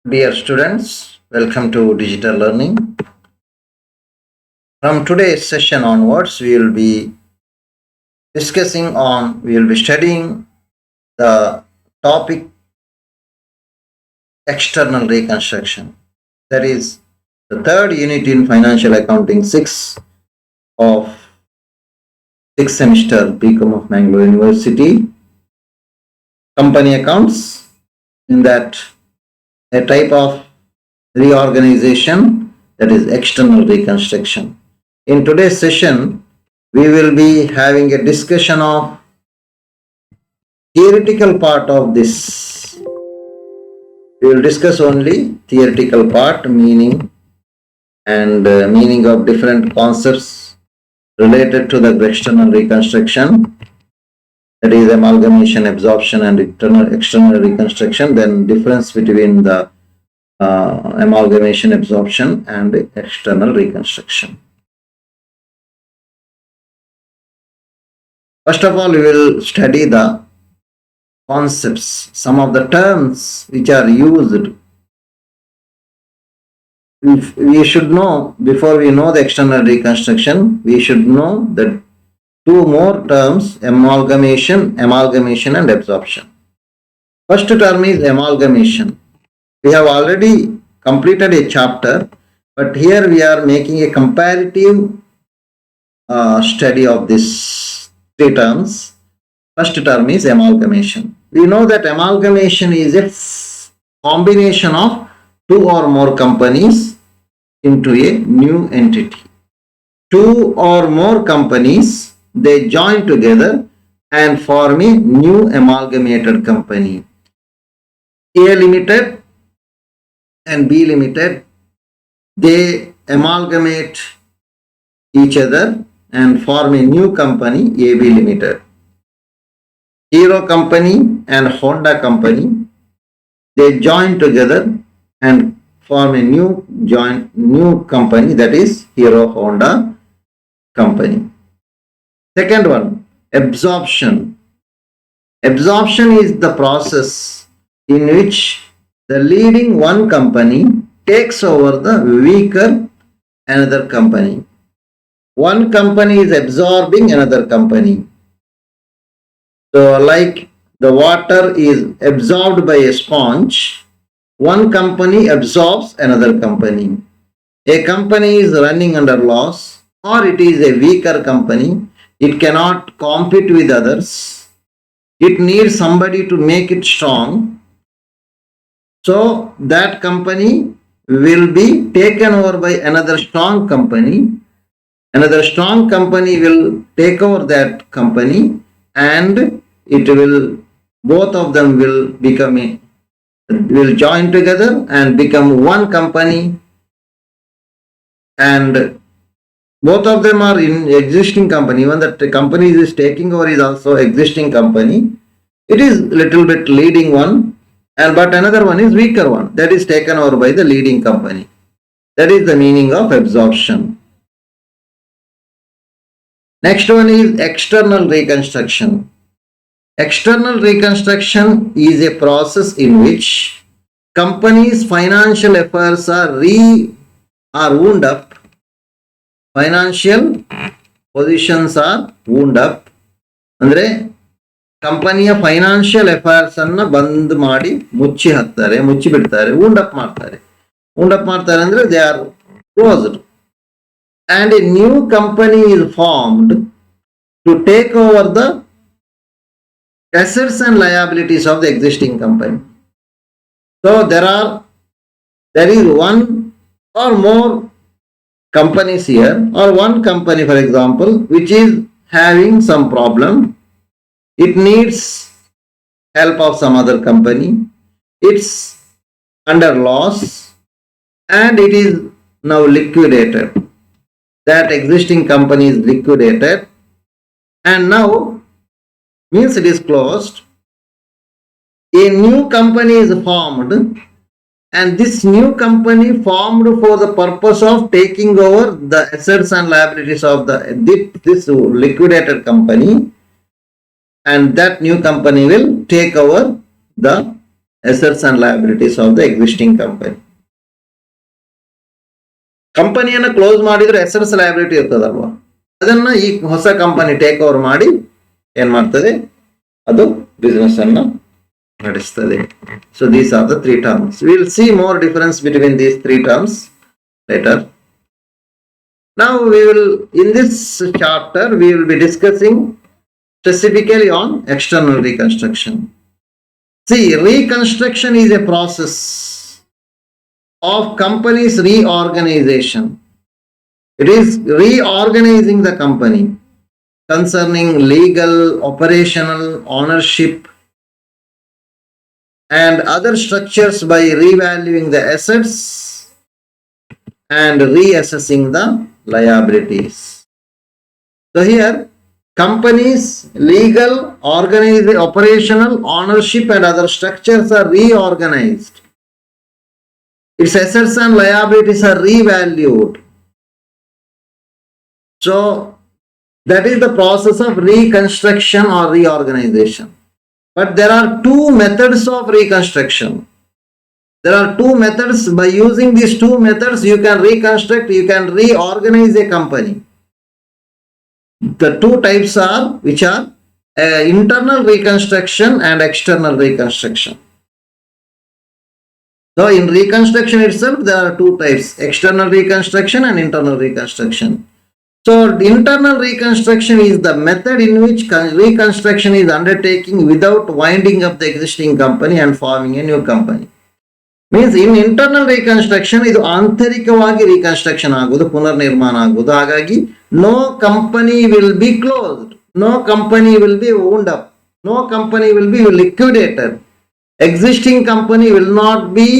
Dear students, welcome to Digital Learning. From today's session onwards, we will be studying the topic external reconstruction. That is the third unit in Financial Accounting 6 of 6th semester BCom of Mangalore University. Company accounts, in that a type of reorganization, that is external reconstruction. In today's session, we will be having a discussion of theoretical part of this. We will discuss only theoretical part, meaning of different concepts related to the external reconstruction, that is amalgamation, absorption, and external reconstruction. Then difference between the amalgamation, absorption, and external reconstruction. First of all, we will study the concepts, some of the terms which are used. We should know, before we know the external reconstruction, we should know that two more terms: amalgamation, and absorption. First term is amalgamation. We have already completed a chapter, but here we are making a comparative study of these three terms. First term is amalgamation. We know that amalgamation is a combination of two or more companies into a new entity. Two or more companies, they join together and form a new amalgamated company. A Limited and B Limited, they amalgamate each other and form a new company, AB Limited. Hero Company and Honda Company, they join together and form a new company, that is Hero Honda Company. Second one, absorption. Absorption is the process in which the leading one company takes over the weaker another company. One company is absorbing another company. So like the water is absorbed by a sponge, one company absorbs another company. A company is running under loss, or it is a weaker company. It cannot compete with others. It needs somebody to make it strong. So that company will be taken over by another strong company. Another strong company will take over that company, and both of them will join together and become one company, and both of them are in existing company. Even that the company is taking over is also existing company. It is little bit leading one, but another one is weaker one, that is taken over by the leading company. That is the meaning of absorption. Next one is external reconstruction. External reconstruction is a process in which companies' financial affairs are wound up. Financial positions are wound up. ಅಂದ್ರೆ ಕಂಪನಿಯ financial affairs ಅನ್ನ ಬಂದ್ ಮಾಡಿ ಮುಚ್ಚಿ ಬಿಡ್ತಾರೆ, wound up ಮಾಡ್ತಾರೆ ಅಂದ್ರೆ they are closed, and a new company is formed to take over the assets and liabilities of the existing company. So there is one or more companies here, or one company, for example, which is having some problem. It needs help of some other company. It's under loss and it is now liquidated. That existing company is liquidated and now means it is closed. A new company is formed, and this new company formed for the purpose of taking over the assets and liabilities of this liquidated company, and that new company will take over the assets and liabilities of the existing company. ಕಂಪನಿಯನ್ನು close ಮಾಡಿದ್ರೆ assets liability ಇರ್ತದಲ್ವಾ, ಅದನ್ನ ಈ ಹೊಸ company take over ಮಾಡಿ ಏನ್ ಮಾಡ್ತದೆ, ಅದು ಬಿಸ್ನೆಸ್ ಅನ್ನು ನಡೆಸ್ತದೆ. So these are the 3 terms. We will see more difference between these 3 terms later. Now we will, in this chapter, we will be discussing specifically on external reconstruction. See, reconstruction is a process of company's reorganization. It is reorganizing the company concerning legal, operational, ownership, and other structures by revaluing the assets and reassessing the liabilities. So here, companies, legal, operational, ownership, and other structures are reorganized. Its assets and liabilities are revalued. So that is the process of reconstruction or reorganization. But there are 2 methods of reconstruction. There are 2 methods. By using these 2 methods, you can reconstruct, you can reorganize a company. The 2 types are, which are internal reconstruction and external reconstruction. So in reconstruction itself, there are 2 types, external reconstruction and internal reconstruction. So the internal reconstruction is the method in which reconstruction is undertaken without winding up the existing company and forming a new company. Means in internal reconstruction, ಇದು ಆಂತರಿಕವಾಗಿ reconstruction ಆಗುವುದು, ಪುನರ್ನಿರ್ಮಾಣ ಆಗುವುದು. ಹಾಗಾಗಿ no company will be closed, no company will be wound up, no company will be liquidated. Existing company will not be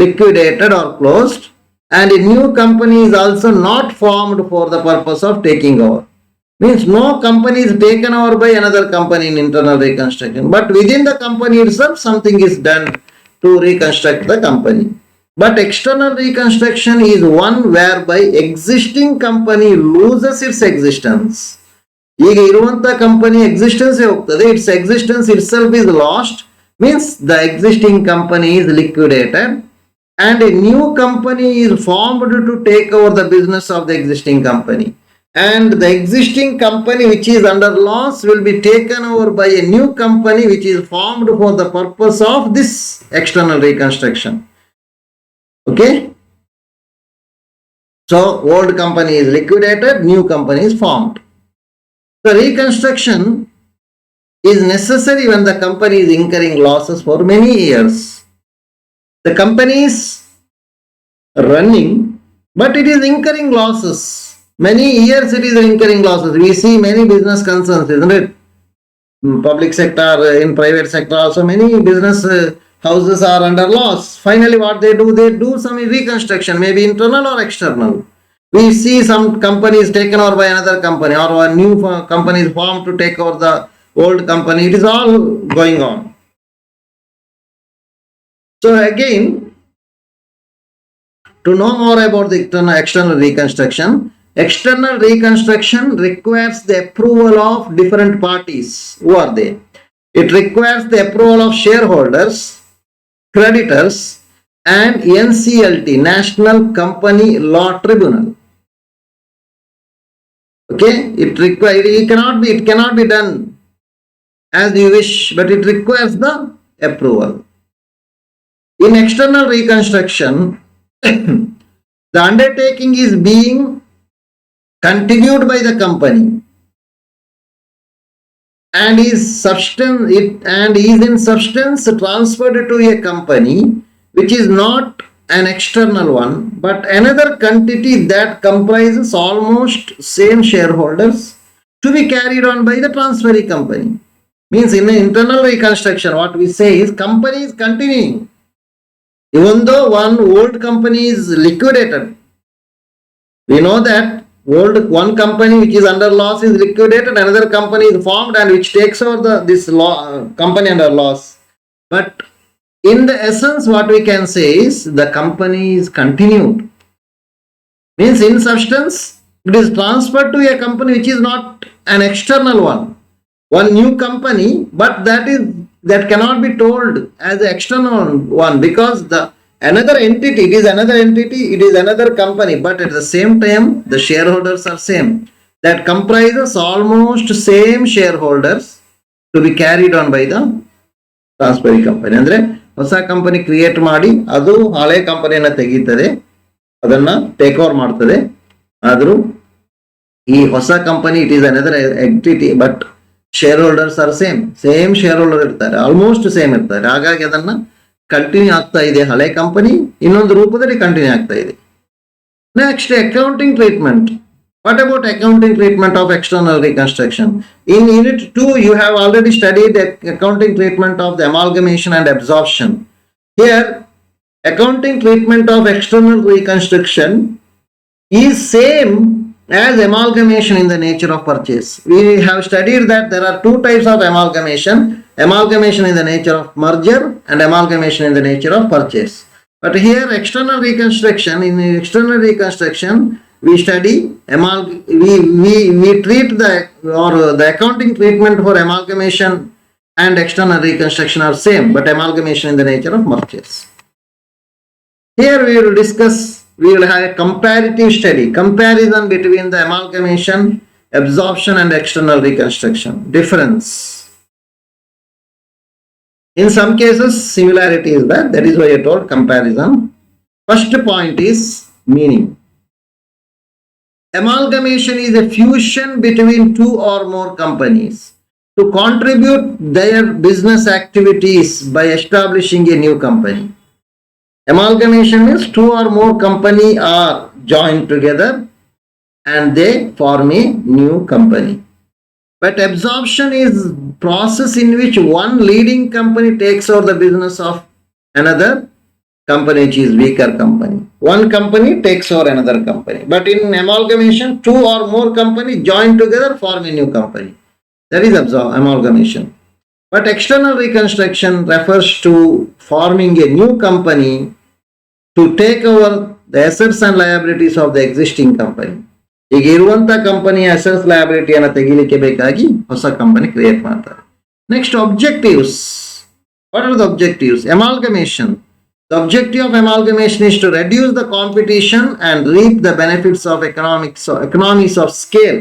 liquidated or closed, and a new company is also not formed for the purpose of taking over. Means no company is taken over by another company in internal reconstruction, but within the company itself something is done to reconstruct the company. But external reconstruction is one whereby existing company loses its existence. ಈಗ ಇರುವಂತ company existence ಹೋಗ್ತದೆ, its existence itself is lost. Means the existing company is liquidated and a new company is formed to take over the business of the existing company, and the existing company which is under loss will be taken over by a new company which is formed for the purpose of this external reconstruction. Okay, so old company is liquidated, new company is formed. The reconstruction is necessary when the company is incurring losses for many years. The company is running, but it is incurring losses. Many years it is incurring losses. We see many business concerns, isn't it? Public sector, in private sector also, many business houses are under loss. Finally, what they do some reconstruction, maybe internal or external. We see some companies taken over by another company, or a new company is formed to take over the old company. It is all going on. So again, to know more about the external reconstruction requires the approval of different parties. Who are they? It requires the approval of shareholders, creditors, and NCLT, National Company Law Tribunal. Okay, it cannot be done as you wish, but it requires the approval. In external reconstruction, the undertaking is being continued by the company and is in substance transferred to a company which is not an external one, but another entity that comprises almost same shareholders, to be carried on by the transferee company. Means in the internal reconstruction, what we say is company is continuing. Even though one old company is liquidated, we know that one company which is under loss is liquidated, another company is formed and which takes over this company under loss. But in the essence, what we can say is the company is continued. Means in substance, it is transferred to a company which is not an external one new company, but that is that cannot be told as the external one, because the another entity, it is another company, but at the same time the shareholders are same. That comprises almost same shareholders to be carried on by the transferee company. ಅಂದ್ರೆ ಹೊಸ company create ಮಾಡಿ ಅದು ಹಳೆ ಕಂಪನಿಯನ್ನ ತೆಗೀತದೆ, ಅದನ್ನ take over ಮಾಡ್ತದೆ. ಆದ್ರೂ ಈ ಹೊಸ company it is another entity, but share holders are same share holder ಇರ್ತಾರೆ, ಆಲ್ಮೋಸ್ಟ್ ಸೇಮ್ ಇರ್ತಾರೆ. ಹಾಗಾಗಿ ಅದನ್ನ ಕಂಟಿನ್ಯೂ ಆಗ್ತಾ ಇದೆ. ಹಳೆ ಕಂಪನಿ ಇನ್ನೊಂದು ರೂಪದಲ್ಲಿ ಕಂಟಿನ್ಯೂ ಆಗ್ತಾ ಇದೆ. Next, accounting treatment. What about accounting treatment of external reconstruction? In Unit 2, you have already studied the accounting treatment of the amalgamation and absorption. Here, accounting treatment of external reconstruction is same as amalgamation in the nature of purchase. We have studied that there are two types of amalgamation. Amalgamation in the nature of merger and amalgamation in the nature of purchase. But here, external reconstruction, in external reconstruction, we study we treat the accounting treatment for amalgamation and external reconstruction are same, but amalgamation in the nature of purchase. Here we will have a comparative study, comparison between the amalgamation, absorption and external reconstruction. Difference. In some cases similarity is there, that is why I told comparison. First point is meaning. Amalgamation is a fusion between two or more companies to contribute their business activities by establishing a new company. Amalgamation means two or more companies are joined together and they form a new company. But absorption is process in which one leading company takes over the business of another company which is weaker company. One company takes over another company. But in amalgamation, two or more companies join together form a new company. That is amalgamation. But external reconstruction refers to forming a new company to take over the assets and liabilities of the existing company. ಈಗ ಇರುವಂತ company assets ಲಯಬಿಲಿಟಿಯನ್ನು ತೆಗಿಲಿಕ್ಕೆ ಬೇಕಾಗಿ ಹೊಸ company create ಮಾಡ್ತಾರೆ. Next, objectives. What are the objectives? amalgamation. The objective of amalgamation is to reduce the competition and reap the benefits of economies of scale.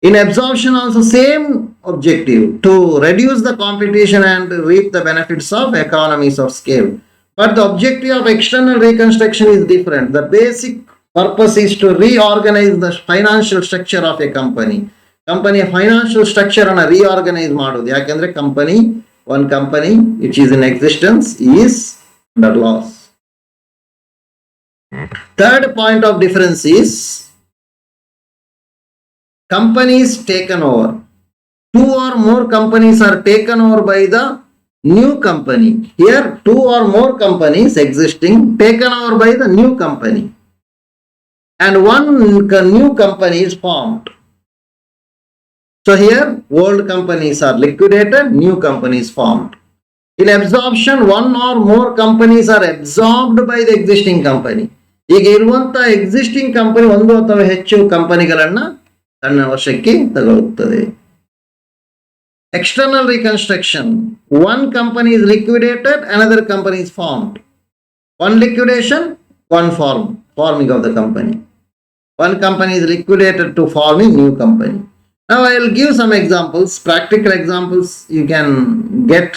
In absorption also same objective, to reduce the competition and reap the benefits of economies of scale. But the objective of external reconstruction is different. The basic purpose is to reorganize the financial structure of a company. Company financial structure ಅನ್ನು reorganize ಮಾಡೋದು. ಯಾಕಂದ್ರೆ one company which is in existence is under loss. Third point of difference is companies taken over. Two or more companies are taken over by the new company. Here, two or more companies existing taken over by the new company, and one new company is formed. So here, old companies are liquidated, new companies formed. In absorption, one or more companies are absorbed by the existing company. ಈಗ ಇರುವಂತ existing company ಒಂದು ಅಥವಾ ಹೆಚ್ಚು ಕಂಪನಿಗಳನ್ನ ತನ್ನ ವಶಕ್ಕೆ ತಗೊಳ್ಳುತ್ತದೆ. External reconstruction. One company is liquidated, another company is formed. One liquidation, one forming of the company. One company is liquidated to forming new company. Now I will give some examples, practical examples you can get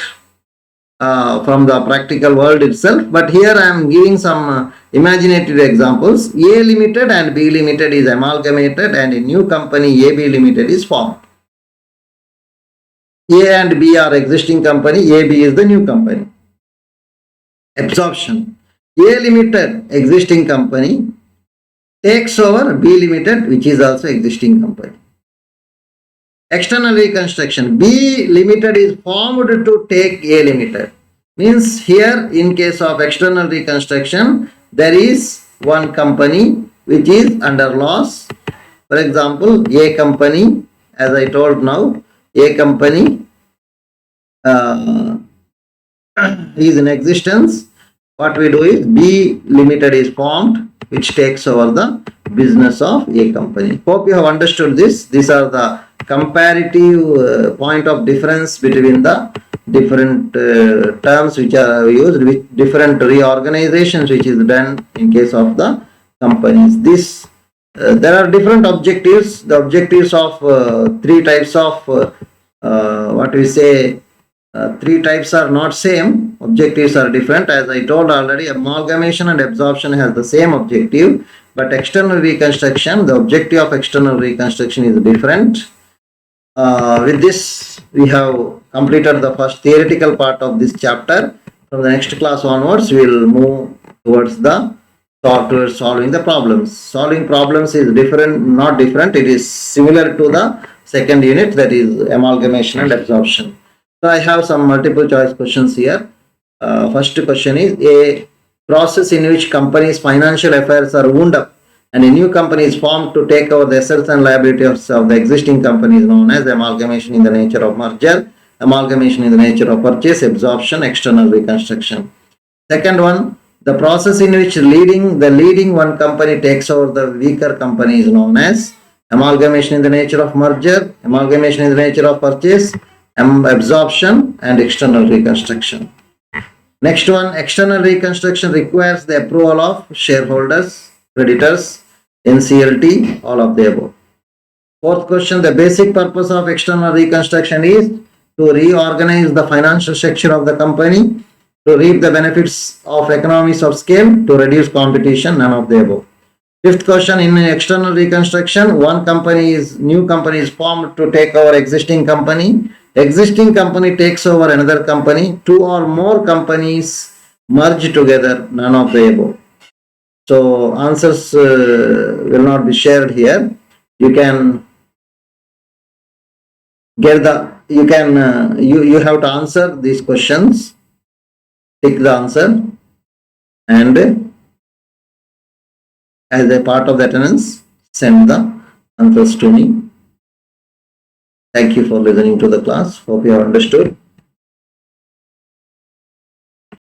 from the practical world itself, but here I am giving some imaginative examples. A Limited and B Limited is amalgamated and a new company AB Limited is formed. A and B are existing company, AB is the new company. Absorption. A Limited, existing company, takes over B Limited, which is also existing company. External reconstruction. B Limited is formed to take A Limited. Means here in case of external reconstruction, there is one company which is under loss. For example, A company, as I told now, A company is in existence. What we do is B Limited is formed, which takes over the business of A company. Hope you have understood this. These are the comparative point of difference between the different terms which are used with different reorganizations which is done in case of the companies. This there are different objectives. The objectives of three types of what we say three types are not same. Objectives are different. As I told already, amalgamation and absorption has the same objective, but external reconstruction, the objective of external reconstruction is different. With this, we have completed the first theoretical part of this chapter. From the next class onwards, we will move towards solving the problems. Solving problems is different, not different. It is similar to the second unit, that is amalgamation and absorption. So I have some multiple choice questions here. First question is, a process in which company's financial affairs are wound up and a new company is formed to take over the assets and liabilities of the existing company is known as amalgamation in the nature of merger, amalgamation in the nature of purchase, absorption, external reconstruction. Second one, the process in which the leading one company takes over the weaker company is known as amalgamation in the nature of merger, amalgamation in the nature of purchase, absorption, and external reconstruction. Next one, external reconstruction requires the approval of shareholders, creditors, NCLT, all of the above. Fourth question, the basic purpose of external reconstruction is to reorganize the financial structure of the company, to reap the benefits of economies of scale, to reduce competition, none of the above. Fifth question, in external reconstruction, new company is formed to take over existing company. Existing company takes over another company. Two or more companies merge together, none of the above. So answers will not be shared here. You can get you have to answer these questions. Pick the answer and as a part of the attendance, send the answers to me. Thank you for listening to the class. Hope you have understood.